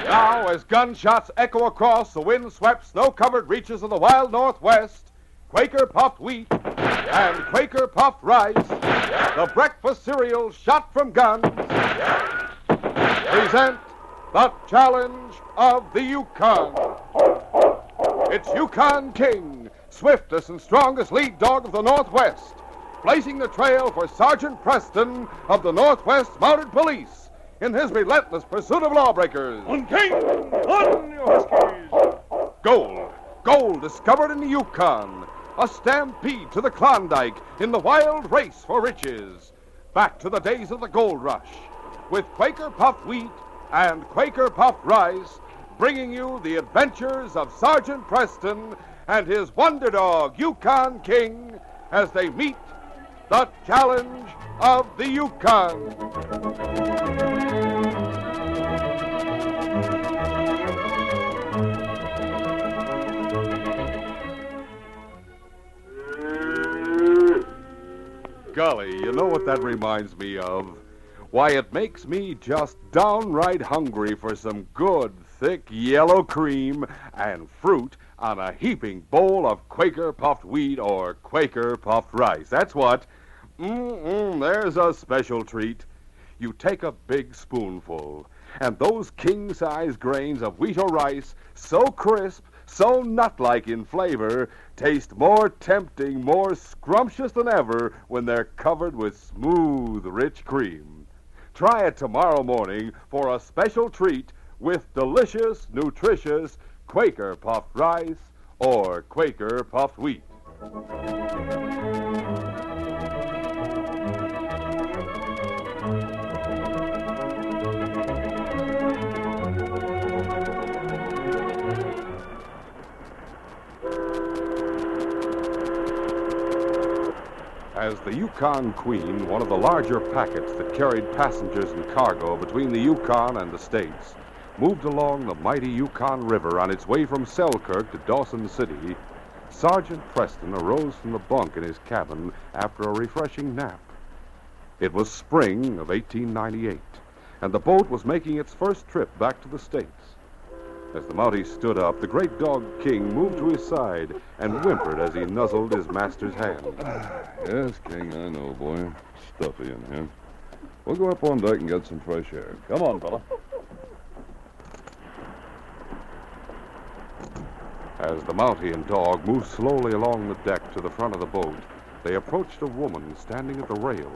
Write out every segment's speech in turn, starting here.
Now, as gunshots echo across the wind-swept, snow-covered reaches of the wild Northwest, Quaker puffed wheat and Quaker puffed rice, the breakfast cereal shot from guns, present the challenge of the Yukon. It's Yukon King, swiftest and strongest lead dog of the Northwest, blazing the trail for Sergeant Preston of the Northwest Mounted Police in his relentless pursuit of lawbreakers. On King! On, you Huskies! Gold discovered in the Yukon. A stampede to the Klondike in the wild race for riches. Back to the days of the gold rush, with Quaker puffed wheat and Quaker puffed rice, bringing you the adventures of Sergeant Preston and his wonder dog, Yukon King, as they meet the challenge of the Yukon. Golly, you know what that reminds me of? Why, it makes me just downright hungry for some good, thick yellow cream and fruit on a heaping bowl of Quaker puffed wheat or Quaker puffed rice. That's what. There's a special treat. You take a big spoonful, and those king-size grains of wheat or rice, so crisp, so nut-like in flavor, taste more tempting, more scrumptious than ever when they're covered with smooth, rich cream. Try it tomorrow morning for a special treat with delicious, nutritious Quaker puffed rice or Quaker puffed wheat. As the Yukon Queen, one of the larger packets that carried passengers and cargo between the Yukon and the States, moved along the mighty Yukon River on its way from Selkirk to Dawson City, Sergeant Preston arose from the bunk in his cabin after a refreshing nap. It was spring of 1898, and the boat was making its first trip back to the States. As the Mounties stood up, the great dog King moved to his side and whimpered as he nuzzled his master's hand. Yes, King, I know, boy. Stuffy in here. We'll go up on deck and get some fresh air. Come on, fella. As the Mountie and dog moved slowly along the deck to the front of the boat, they approached a woman standing at the rail.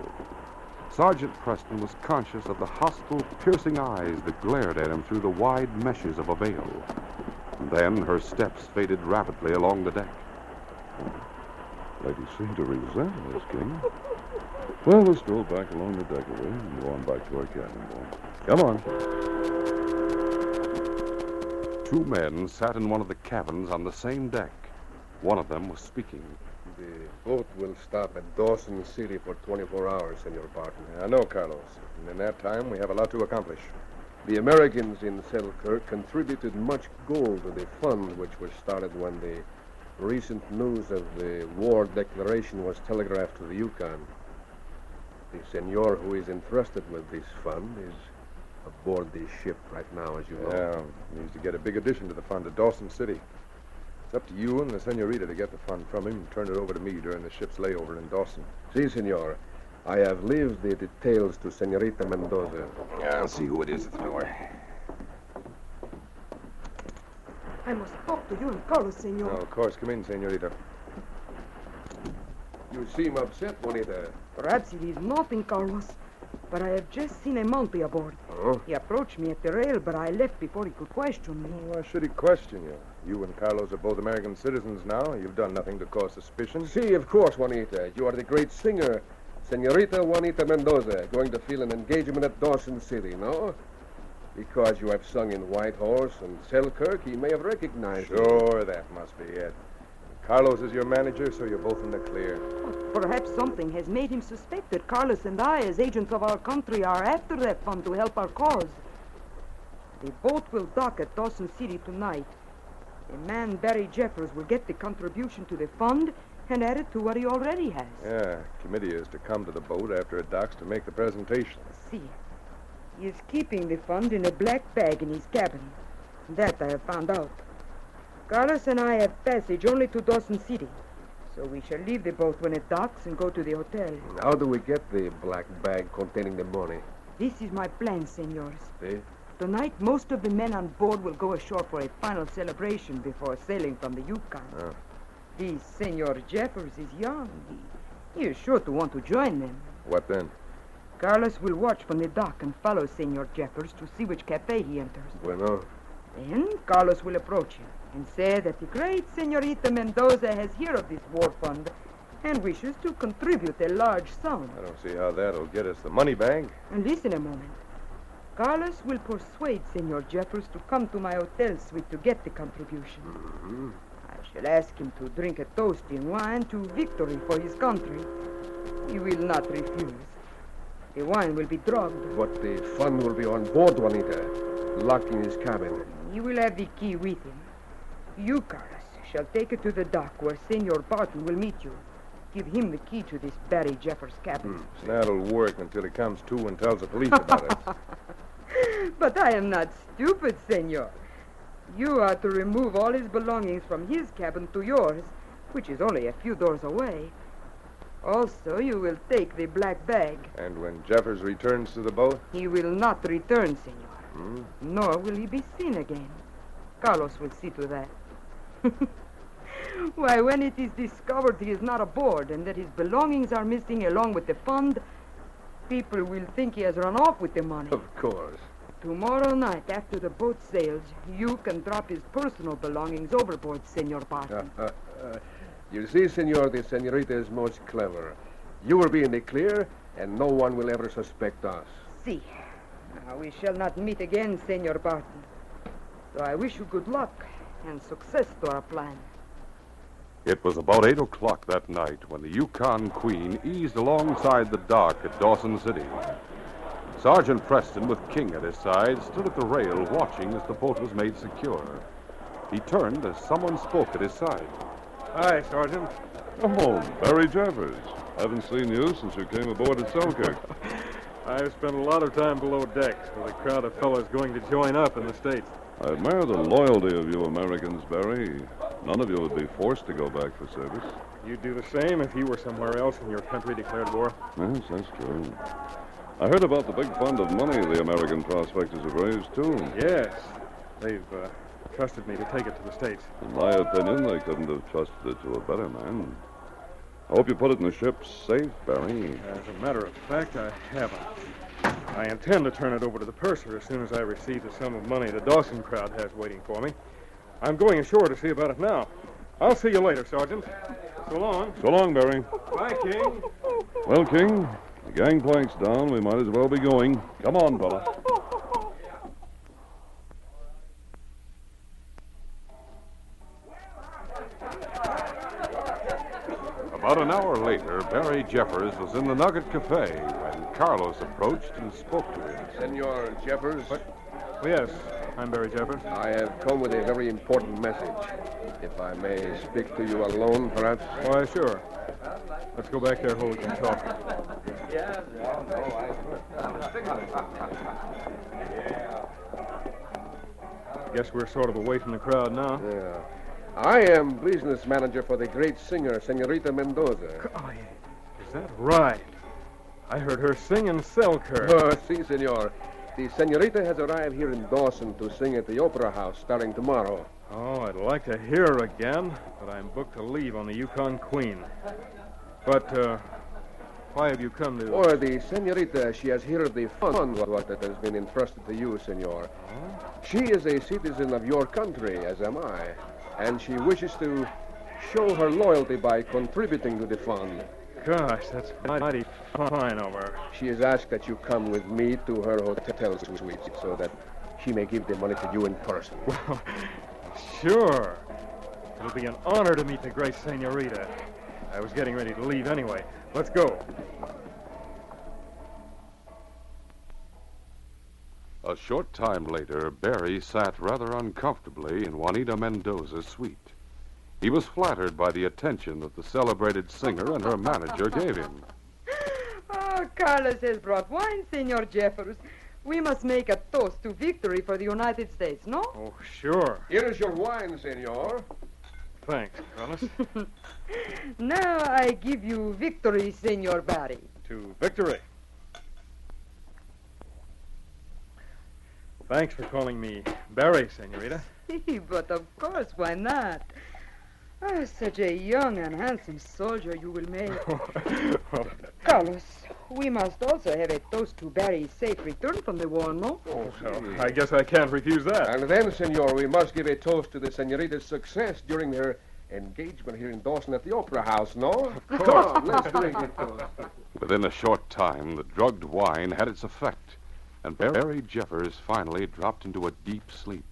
Sergeant Preston was conscious of the hostile, piercing eyes that glared at him through the wide meshes of a veil. And then her steps faded rapidly along the deck. Ladies seem to resent us, King. Well, we'll stroll back along the deck away and go on back to our cabin, boy. Come on. Two men sat in one of the cabins on the same deck. One of them was speaking. The boat will stop at Dawson City for 24 hours, Senor Barton. I know, Carlos. And in that time, we have a lot to accomplish. The Americans in Selkirk contributed much gold to the fund which was started when the recent news of the war declaration was telegraphed to the Yukon. The senor who is entrusted with this fund is aboard the ship right now, as you know. Yeah, he needs to get a big addition to the fund at Dawson City. It's up to you and the senorita to get the fund from him and turn it over to me during the ship's layover in Dawson. Si, senor. I have leave the details to Senorita Mendoza. I'll see who it is at the door. I must talk to you and Carlos, senor. Oh, of course. Come in, senorita. You seem upset, Bonita. Perhaps it is nothing, Carlos. But I have just seen a Mountie aboard. Oh? He approached me at the rail, but I left before he could question me. Why should he question you? You and Carlos are both American citizens now. You've done nothing to cause suspicion. Si, of course, Juanita. You are the great singer, Senorita Juanita Mendoza, going to feel an engagement at Dawson City, no? Because you have sung in Whitehorse and Selkirk, he may have recognized you. Sure, that must be it. Carlos is your manager, so you're both in the clear. Perhaps something has made him suspect that Carlos and I, as agents of our country, are after that fund to help our cause. The boat will dock at Dawson City tonight. A man, Barry Jeffers, will get the contribution to the fund and add it to what he already has. Yeah, committee is to come to the boat after it docks to make the presentation. See. He is keeping the fund in a black bag in his cabin. That I have found out. Carlos and I have passage only to Dawson City, so we shall leave the boat when it docks and go to the hotel. How do we get the black bag containing the money? This is my plan, senors. See? Tonight, most of the men on board will go ashore for a final celebration before sailing from the Yukon. Oh. This Senor Jeffers is young. He is sure to want to join them. What then? Carlos will watch from the dock and follow Senor Jeffers to see which cafe he enters. Bueno. Then Carlos will approach him and say that the great Senorita Mendoza has heard of this war fund and wishes to contribute a large sum. I don't see how that'll get us the money bag. And listen a moment. Carlos will persuade Senor Jeffers to come to my hotel suite to get the contribution. Mm-hmm. I shall ask him to drink a toast in wine to victory for his country. He will not refuse. The wine will be drugged. But the fund will be on board, Juanita, locked in his cabin. He will have the key with him. You, Carlos, shall take it to the dock where Senor Barton will meet you. Give him the key to this Barry Jeffers cabin. That'll work until he comes to and tells the police about us. But I am not stupid, senor. You are to remove all his belongings from his cabin to yours, which is only a few doors away. Also, you will take the black bag. And when Jeffers returns to the boat? He will not return, senor. Nor will he be seen again. Carlos will see to that. Why, when it is discovered he is not aboard and that his belongings are missing along with the fund, people will think he has run off with the money. Of course. Tomorrow night, after the boat sails, you can drop his personal belongings overboard, Senor Barton. You see, senor, the senorita is most clever. You will be in the clear, and no one will ever suspect us. See. Now, we shall not meet again, Senor Barton. So I wish you good luck and success to our plan. It was about 8 o'clock that night when the Yukon Queen eased alongside the dock at Dawson City. Sergeant Preston, with King at his side, stood at the rail watching as the boat was made secure. He turned as someone spoke at his side. Hi, Sergeant. Oh, Barry Jeffers. Haven't seen you since you came aboard at Selkirk. I've spent a lot of time below decks with a crowd of fellows going to join up in the States. I admire the loyalty of you Americans, Barry. None of you would be forced to go back for service. You'd do the same if you were somewhere else and your country declared war. Yes, that's true. I heard about the big fund of money the American prospectors have raised, too. Yes. They've trusted me to take it to the States. In my opinion, they couldn't have trusted it to a better man. I hope you put it in the ship safe, Barry. As a matter of fact, I haven't. I intend to turn it over to the purser as soon as I receive the sum of money the Dawson crowd has waiting for me. I'm going ashore to see about it now. I'll see you later, Sergeant. So long. So long, Barry. Bye, King. Well, King, the gangplank's down. We might as well be going. Come on, fella. About an hour later, Barry Jeffers was in the Nugget Cafe when Carlos approached and spoke to him. Senor Jeffers, Oh, yes, I'm Barry Jeffers. I have come with a very important message. If I may speak to you alone, perhaps? Why, sure. Let's go back there where we can talk. Guess we're sort of away from the crowd now. Yeah. I am business manager for the great singer, Senorita Mendoza. Oh, is that right? I heard her sing in Selkirk. Oh, si, senor. The senorita has arrived here in Dawson to sing at the Opera House starting tomorrow. Oh, I'd like to hear her again, but I'm booked to leave on the Yukon Queen. But, why have you come to... Or the senorita, she has heard the fund what that has been entrusted to you, senor. She is a citizen of your country, as am I, and she wishes to show her loyalty by contributing to the fund. Gosh, that's mighty fine of her. She has asked that you come with me to her hotel suite so that she may give the money to you in person. Well, sure. It'll be an honor to meet the great senorita. I was getting ready to leave anyway. Let's go. A short time later, Barry sat rather uncomfortably in Juanita Mendoza's suite. He was flattered by the attention that the celebrated singer and her manager gave him. Oh, Carlos has brought wine, Senor Jeffers. We must make a toast to victory for the United States, no? Oh, sure. Here is your wine, senor. Thanks, Carlos. Now I give you victory, Senor Barry. To victory. Thanks for calling me Barry, senorita. But of course, why not? Ah, such a young and handsome soldier you will make. Well, Carlos, we must also have a toast to Barry's safe return from the war, no? well, I guess I can't refuse that. And then, senor, we must give a toast to the senorita's success during her engagement here in Dawson at the Opera House, no? Come on, let's drink it. Within a short time, the drugged wine had its effect, and Barry Jeffers finally dropped into a deep sleep.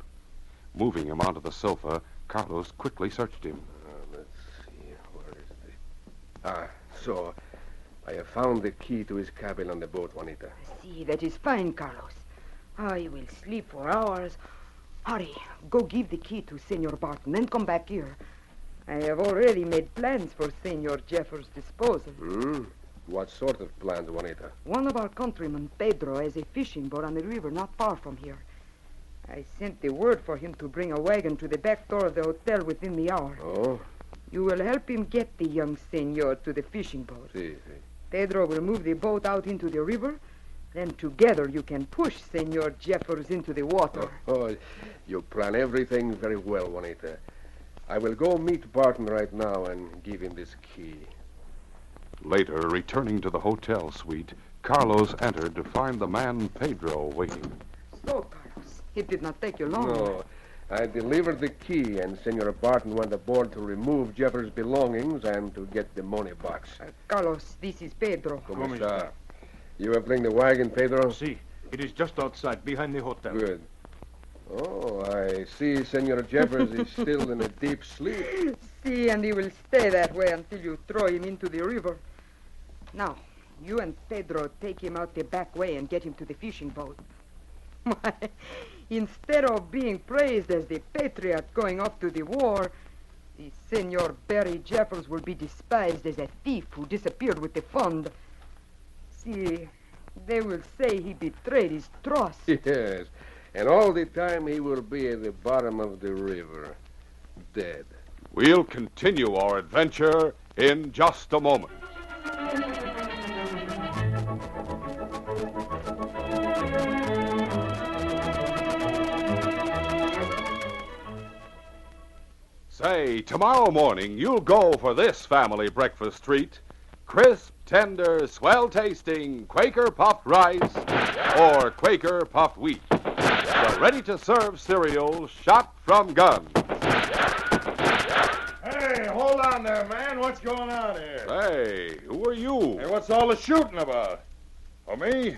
Moving him onto the sofa, Carlos quickly searched him. Let's see, where is the... So I have found the key to his cabin on the boat, Juanita. See, that is fine, Carlos. I will sleep for hours. Hurry, go give the key to Senor Barton, then come back here. I have already made plans for Senor Jeffers' disposal. What sort of plans, Juanita? One of our countrymen, Pedro, has a fishing boat on the river not far from here. I sent the word for him to bring a wagon to the back door of the hotel within the hour. Oh? You will help him get the young senor to the fishing boat. Si. Pedro will move the boat out into the river. Then together you can push Senor Jeffers into the water. Oh, you plan everything very well, Juanita. I will go meet Barton right now and give him this key. Later, returning to the hotel suite, Carlos entered to find the man Pedro waiting. So, Carlos, it did not take you long. No, I delivered the key, and Senor Barton went aboard to remove Jeffers' belongings and to get the money box. Carlos, this is Pedro. Como está? You will bring the wagon, Pedro? Si. It is just outside, behind the hotel. Good. Oh, I see Senor Jeffers is still in a deep sleep. See, and he will stay that way until you throw him into the river. Now, you and Pedro take him out the back way and get him to the fishing boat. Why, instead of being praised as the patriot going off to the war, the Senor Barry Jeffers will be despised as a thief who disappeared with the fund. See, they will say he betrayed his trust. Yes, and all the time he will be at the bottom of the river, dead. We'll continue our adventure in just a moment. Say, tomorrow morning you'll go for this family breakfast treat. Crisp, tender, swell-tasting Quaker puffed rice or Quaker puffed wheat. The ready-to-serve cereal shot from guns. Hey, hold on there, man. What's going on here? Hey, who are you? Hey, what's all the shooting about? Oh, me?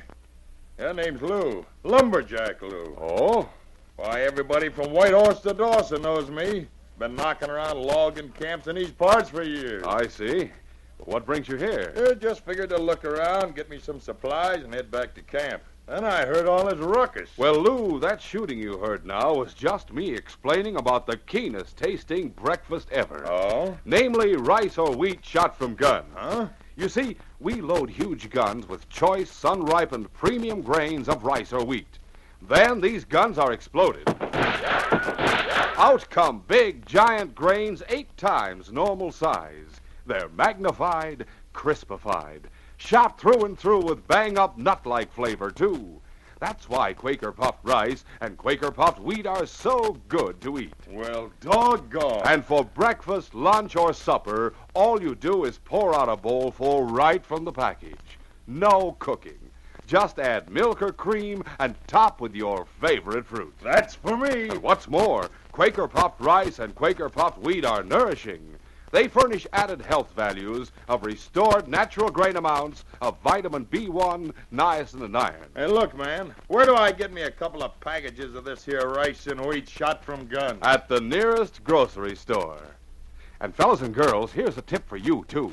Yeah, name's Lou. Lumberjack Lou. Oh? Why, everybody from Whitehorse to Dawson knows me. Been knocking around logging camps in these parts for years. I see. What brings you here? Just figured to look around, get me some supplies, and head back to camp. Then I heard all this ruckus. Well, Lou, that shooting you heard now was just me explaining about the keenest tasting breakfast ever. Oh? Namely, rice or wheat shot from guns. Huh? You see, we load huge guns with choice, sun-ripened premium grains of rice or wheat. Then these guns are exploded. Out come big, giant grains 8 times normal size. They're magnified, crispified, shot through and through with bang-up nut-like flavor, too. That's why Quaker puffed rice and Quaker puffed wheat are so good to eat. Well, doggone. And for breakfast, lunch, or supper, all you do is pour out a bowl full right from the package. No cooking. Just add milk or cream and top with your favorite fruit. That's for me. And what's more, Quaker puffed rice and Quaker puffed wheat are nourishing. They furnish added health values of restored natural grain amounts of vitamin B1, niacin, and iron. Hey, look, man. Where do I get me a couple of packages of this here rice and wheat shot from guns? At the nearest grocery store. And fellas and girls, here's a tip for you, too.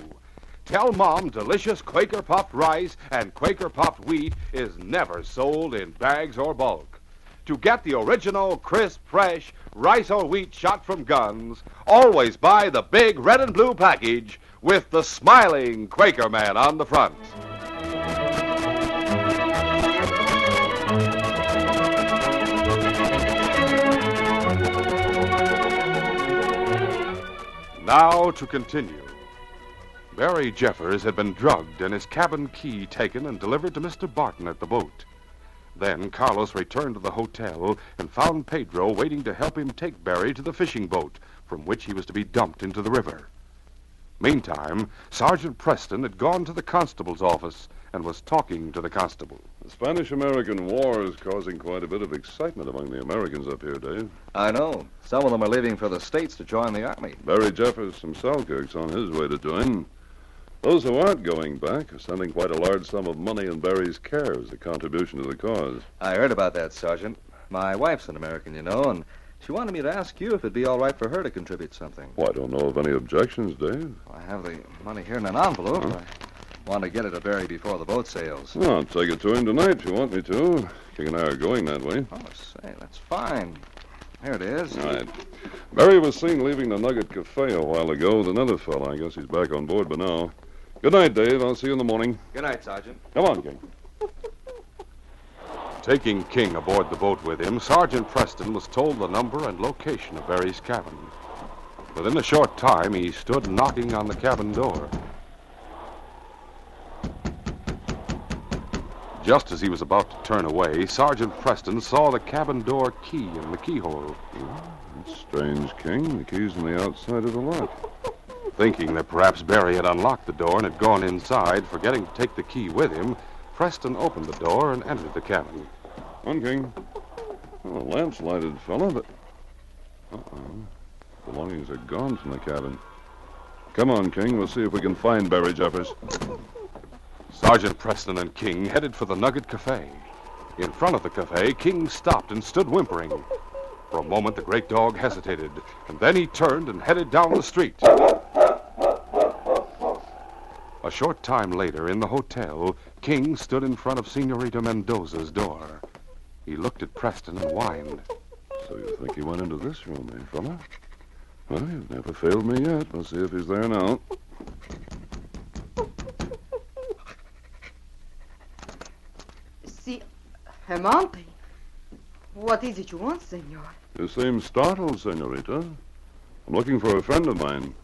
Tell Mom delicious Quaker puffed rice and Quaker puffed wheat is never sold in bags or bulk. To get the original, crisp, fresh rice or wheat shot from guns, always buy the big red and blue package with the smiling Quaker man on the front. Now to continue. Barry Jeffers had been drugged and his cabin key taken and delivered to Mr. Barton at the boat. Then Carlos returned to the hotel and found Pedro waiting to help him take Barry to the fishing boat from which he was to be dumped into the river. Meantime, Sergeant Preston had gone to the constable's office and was talking to the constable. The Spanish-American War is causing quite a bit of excitement among the Americans up here, Dave. I know. Some of them are leaving for the States to join the Army. Barry Jeffers from Selkirk's on his way to join. Those who aren't going back are sending quite a large sum of money in Barry's care as a contribution to the cause. I heard about that, Sergeant. My wife's an American, you know, and she wanted me to ask you if it'd be all right for her to contribute something. Well, I don't know of any objections, Dave. I have the money here in an envelope. I want to get it to Barry before the boat sails. Well, I'll take it to him tonight if you want me to. King and I are going that way. Oh, say, that's fine. Here it is. All right. Barry was seen leaving the Nugget Cafe a while ago with another fella. I guess he's back on board by now. Good night, Dave. I'll see you in the morning. Good night, Sergeant. Come on, King. Taking King aboard the boat with him, Sergeant Preston was told the number and location of Barry's cabin. Within a short time, he stood knocking on the cabin door. Just as he was about to turn away, Sergeant Preston saw the cabin door key in the keyhole. That's strange, King. The key's on the outside of the lock. Thinking that perhaps Barry had unlocked the door and had gone inside, forgetting to take the key with him, Preston opened the door and entered the cabin. On, King. Well, the lamp's lighted, fella, but... Uh-oh. Belongings are gone from the cabin. Come on, King. We'll see if we can find Barry Jeffers. Sergeant Preston and King headed for the Nugget Cafe. In front of the cafe, King stopped and stood whimpering. For a moment, the great dog hesitated, and then he turned and headed down the street. A short time later, in the hotel, King stood in front of Senorita Mendoza's door. He looked at Preston and whined. So you think he went into this room, eh, fella? Well, you've never failed me yet. We'll see if he's there now. See, Hermonte, what is it you want, senor? You seem startled, Senorita. I'm looking for a friend of mine.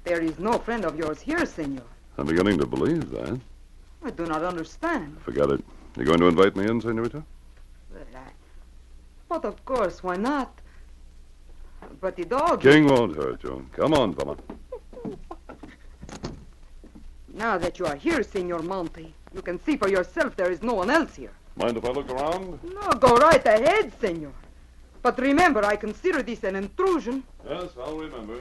There is no friend of yours here, senor. I'm beginning to believe that. I do not understand. Forget it. You going to invite me in, Senorita? But of course, why not? But the dog... King won't hurt you. Come on, fella. Now that you are here, Senor Monte, you can see for yourself there is no one else here. Mind if I look around? No, go right ahead, senor. But remember, I consider this an intrusion. Yes, I'll remember.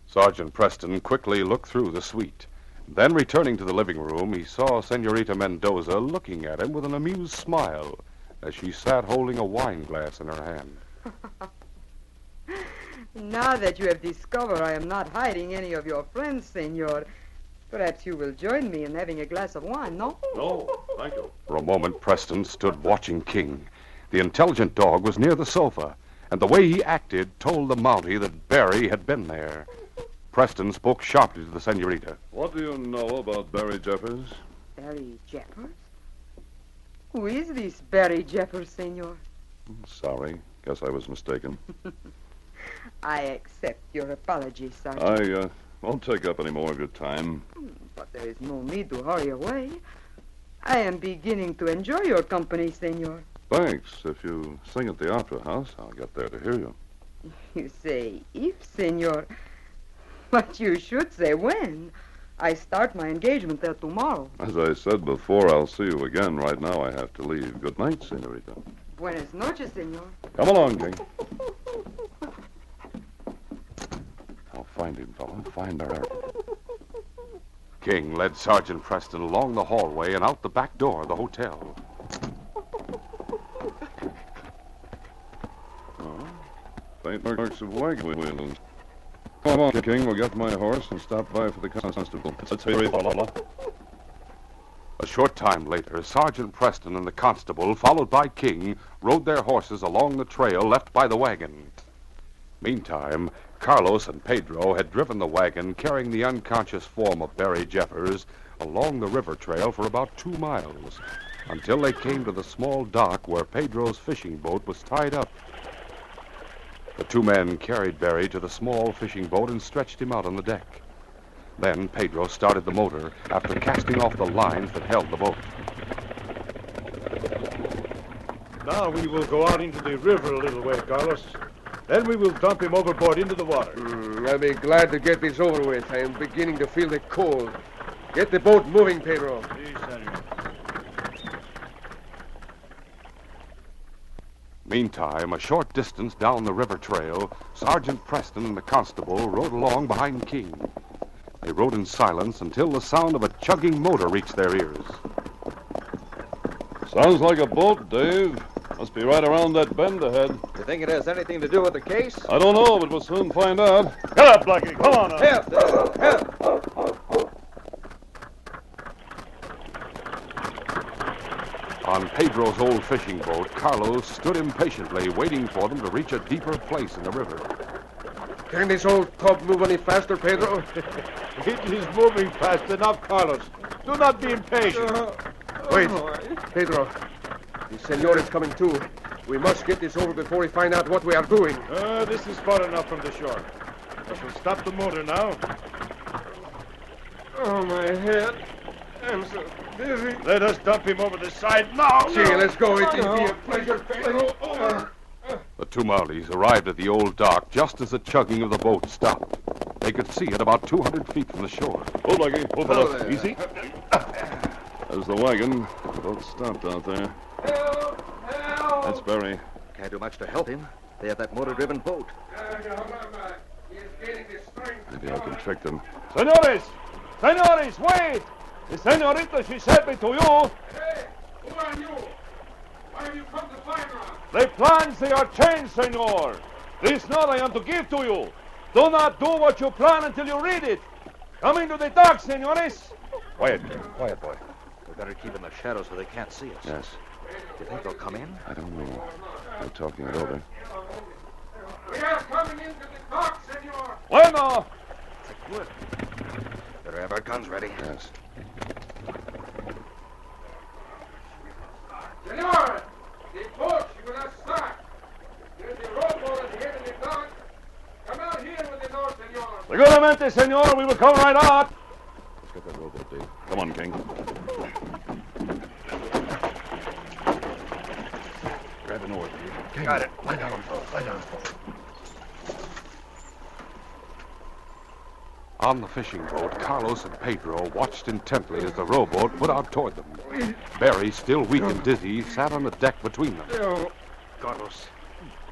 Sergeant Preston quickly looked through the suite. Then, returning to the living room, he saw Senorita Mendoza looking at him with an amused smile as she sat holding a wine glass in her hand. Now that you have discovered I am not hiding any of your friends, senor, perhaps you will join me in having a glass of wine, no? No, thank you. For a moment, Preston stood watching King. The intelligent dog was near the sofa, and the way he acted told the Mountie that Barry had been there. Preston spoke sharply to the senorita. What do you know about Barry Jeffers? Barry Jeffers? Who is this Barry Jeffers, senor? Sorry. Guess I was mistaken. I accept your apology, Sergeant. I won't take up any more of your time. But there is no need to hurry away. I am beginning to enjoy your company, senor. Thanks. If you sing at the Opera House, I'll get there to hear you. You say if, senor. But you should say when. I start my engagement there tomorrow. As I said before, I'll see you again. Right now, I have to leave. Good night, Senorita. Buenas noches, senor. Come along, King. I'll find him, fella. Find her. King led Sergeant Preston along the hallway and out the back door of the hotel. Oh, faint marks of wagon wheels. Come on, King. We'll get my horse and stop by for the constable. Let's hurry, fella. A short time later, Sergeant Preston and the constable, followed by King, rode their horses along the trail left by the wagon. Meantime, Carlos and Pedro had driven the wagon carrying the unconscious form of Barry Jeffers along the river trail for about 2 miles until they came to the small dock where Pedro's fishing boat was tied up. The two men carried Barry to the small fishing boat and stretched him out on the deck. Then Pedro started the motor after casting off the lines that held the boat. Now we will go out into the river a little way, Carlos. Then we will dump him overboard into the water. I'll be glad to get this over with. I am beginning to feel the cold. Get the boat moving, Pedro. Si, senor. Meantime, a short distance down the river trail, Sergeant Preston and the constable rode along behind King. They rode in silence until the sound of a chugging motor reached their ears. Sounds like a boat, Dave. Must be right around that bend ahead. You think it has anything to do with the case? I don't know, but we'll soon find out. Get up, Blackie. Come on now. Help! On Pedro's old fishing boat, Carlos stood impatiently, waiting for them to reach a deeper place in the river. Can this old tub move any faster, Pedro? It is moving fast enough, Carlos. Do not be impatient. Wait, Pedro. The senor is coming too. We must get this over before we find out what we are doing. This is far enough from the shore. I shall stop the motor now. Oh, my head. I'm so dizzy. Let us dump him over the side now. Gee, let's go. It will be a pleasure, Pedro. The two Mounties arrived at the old dock just as the chugging of the boat stopped. They could see it about 200 feet from the shore. Oh, Blackie. Oh, fellow. Easy. There's the wagon. The boat stopped out there. Help! Help! That's Barry. Can't do much to help him. They have that motor-driven boat. He is gaining his strength. Maybe I can trick them. Senores! Senores, wait! The senorita, she sent me to you. Hey, who are you? Why have you come to find us? The plans, they are changed, senor. This note I am to give to you. Do not do what you plan until you read it. Come into the dock, senores. Quiet, boy. We better keep in the shadow so they can't see us. Yes. You think they'll come in? I don't know. They're talking it over. We are coming into the dock, senor. Bueno. Good. Better have our guns ready. Yes. Senor, the boat, she will not start. There's the rowboat at the end of the dock. Come out here with the door, senor. Seguramente, senor. We will come right out. Let's get that rowboat, Dave. Come on, King. Grab an oar, Dave. Got it. Lie down. On the fishing boat, Carlos and Pedro watched intently as the rowboat put out toward them. Barry, still weak and dizzy, sat on the deck between them. Carlos,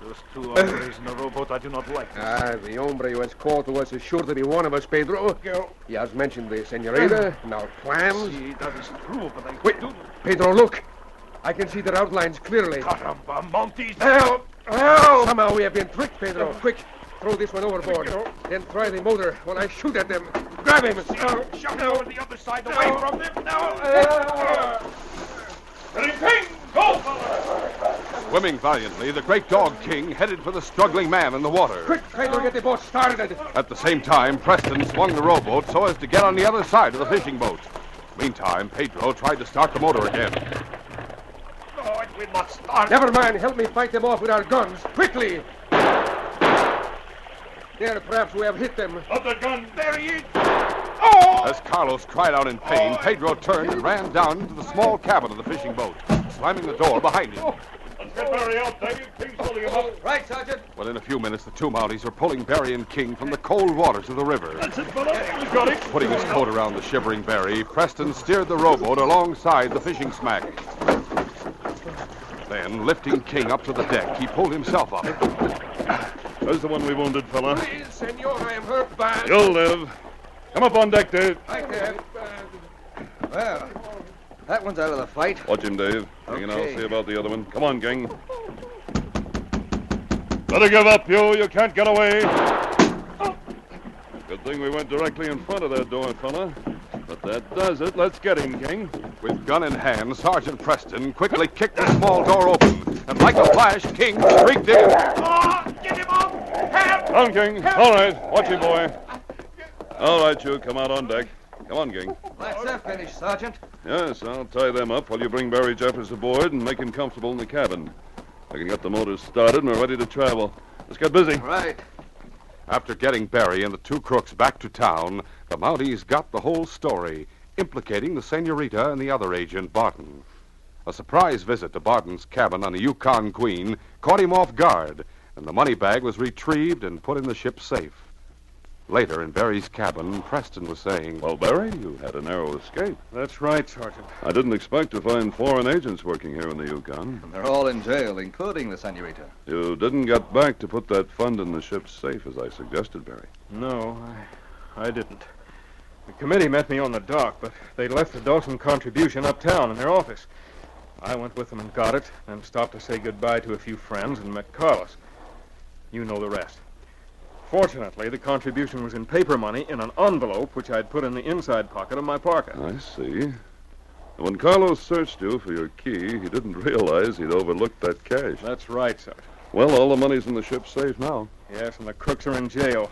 those two hombres in the rowboat, I do not like this. The hombre who has called to us is sure to be one of us, Pedro. He has mentioned the senorita and our plans. See, that is true, but I Wait, do... Pedro, look. I can see their outlines clearly. Caramba, Mounties! Help! Help! Somehow we have been tricked, Pedro. Quick, throw this one overboard. Then try the motor while I shoot at them. Grab him. Shove over the other side, away from them now! King, go, fella! Swimming valiantly, the great dog King headed for the struggling man in the water. Quick, Pedro, get the boat started. At the same time, Preston swung the rowboat so as to get on the other side of the fishing boat. Meantime, Pedro tried to start the motor again. No, it will not start. Never mind. Help me fight them off with our guns. Quickly. There, perhaps we have hit them. Of the gun, there he is. Oh! As Carlos cried out in pain, Pedro turned and ran down into the small cabin of the fishing boat, slamming the door behind him. Let's get Barry out, Dave. King's holding him up. Right, Sergeant. Within a few minutes, the two Mounties were pulling Barry and King from the cold waters of the river. That's it, fella. We've got him. Putting his coat around the shivering Barry, Preston steered the rowboat alongside the fishing smack. Then, lifting King up to the deck, he pulled himself up. There's the one we wounded, fella. Please, senor, I am hurt bad. You'll live. Come up on deck, Dave. I can't. Well, that one's out of the fight. Watch him, Dave. King and I'll Okay. see about the other one. Come on, King. Better give up, you. You can't get away. Good thing we went directly in front of that door, fella. But that does it. Let's get him, King. With gun in hand, Sergeant Preston quickly kicked the small door open, and like a flash, King shrieked in. Oh, get him up! Help! Come, King. All right. Watch him, boy. All right, you. Come out on deck. Come on, King. That's that finished, Sergeant. Yes, I'll tie them up while you bring Barry Jeffers aboard and make him comfortable in the cabin. I can get the motors started and we're ready to travel. Let's get busy. Right. After getting Barry and the two crooks back to town, the Mounties got the whole story, implicating the senorita and the other agent, Barton. A surprise visit to Barton's cabin on the Yukon Queen caught him off guard, and the money bag was retrieved and put in the ship's safe. Later, in Barry's cabin, Preston was saying, Well, Barry, you had a narrow escape. That's right, Sergeant. I didn't expect to find foreign agents working here in the Yukon. They're all in jail, including the senorita. You didn't get back to put that fund in the ship's safe, as I suggested, Barry. No, I didn't. The committee met me on the dock, but they left the Dawson contribution uptown in their office. I went with them and got it, then stopped to say goodbye to a few friends and met Carlos. You know the rest. Fortunately, the contribution was in paper money in an envelope which I'd put in the inside pocket of my parka. I see. When Carlos searched you for your key, he didn't realize he'd overlooked that cash. That's right, Sergeant. Well, all the money's in the ship's safe now. Yes, and the crooks are in jail.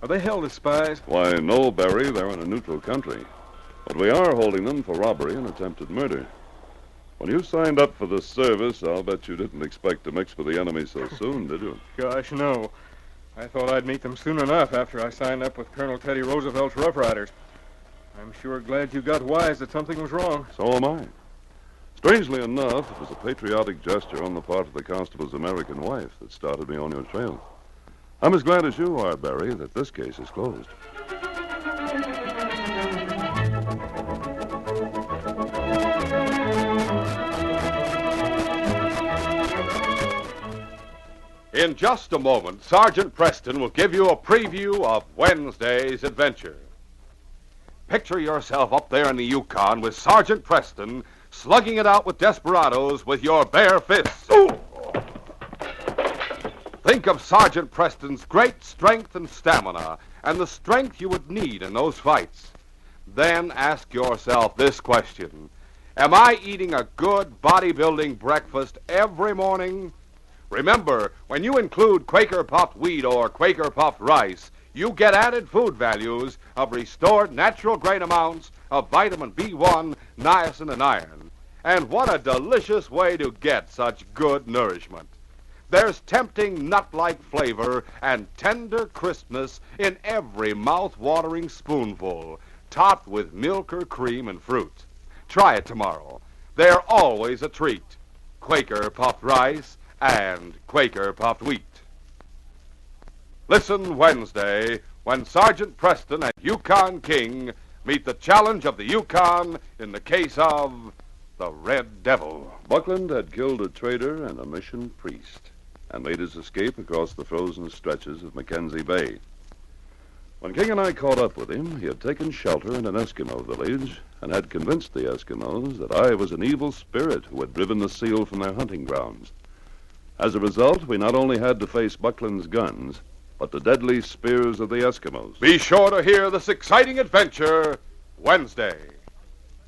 Are they held as spies? Why, no, Barry, they're in a neutral country. But we are holding them for robbery and attempted murder. When you signed up for this service, I'll bet you didn't expect to mix with the enemy so soon, did you? Gosh, no. I thought I'd meet them soon enough after I signed up with Colonel Teddy Roosevelt's Rough Riders. I'm sure glad you got wise that something was wrong. So am I. Strangely enough, it was a patriotic gesture on the part of the constable's American wife that started me on your trail. I'm as glad as you are, Barry, that this case is closed. In just a moment, Sergeant Preston will give you a preview of Wednesday's adventure. Picture yourself up there in the Yukon with Sergeant Preston slugging it out with desperados with your bare fists. Ooh. Think of Sergeant Preston's great strength and stamina and the strength you would need in those fights. Then ask yourself this question. Am I eating a good bodybuilding breakfast every morning? Remember, when you include Quaker puffed wheat or Quaker puffed rice, you get added food values of restored natural grain amounts of vitamin B1, niacin, and iron. And what a delicious way to get such good nourishment. There's tempting nut-like flavor and tender crispness in every mouth-watering spoonful, topped with milk or cream and fruit. Try it tomorrow. They're always a treat. Quaker puffed rice and Quaker puffed wheat. Listen Wednesday when Sergeant Preston and Yukon King meet the challenge of the Yukon in the case of the Red Devil. Buckland had killed a trader and a mission priest and made his escape across the frozen stretches of Mackenzie Bay. When King and I caught up with him, he had taken shelter in an Eskimo village and had convinced the Eskimos that I was an evil spirit who had driven the seal from their hunting grounds. As a result, we not only had to face Buckland's guns, but the deadly spears of the Eskimos. Be sure to hear this exciting adventure Wednesday.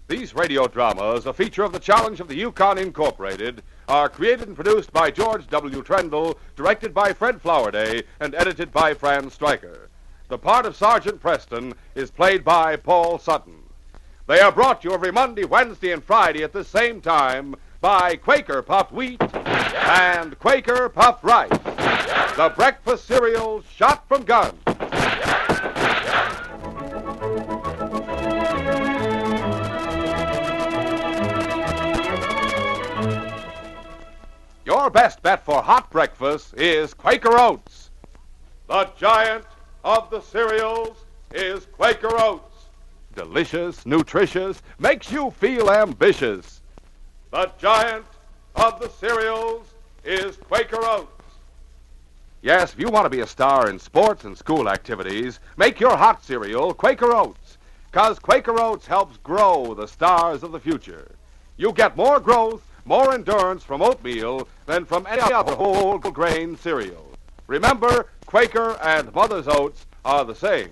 These radio dramas, a feature of the Challenge of the Yukon Incorporated, are created and produced by George W. Trendle, directed by Fred Flowerday, and edited by Fran Stryker. The part of Sergeant Preston is played by Paul Sutton. They are brought to you every Monday, Wednesday, and Friday at the same time by Quaker puffed wheat and Quaker puffed rice, the breakfast cereal shot from guns. Your best bet for hot breakfast is Quaker Oats. The giant of the cereals is Quaker Oats. Delicious, nutritious, makes you feel ambitious. The giant of the cereals is Quaker Oats. Yes, if you want to be a star in sports and school activities, make your hot cereal Quaker Oats, because Quaker Oats helps grow the stars of the future. You get more growth, more endurance from oatmeal than from any other whole grain cereal. Remember, Quaker and Mother's Oats are the same.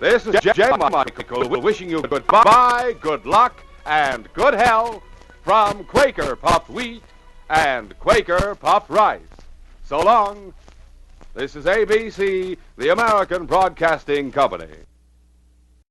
This is J. Michael wishing you goodbye, good luck, and good health from Quaker puffed wheat and Quaker puffed rice. So long. This is ABC, the American Broadcasting Company.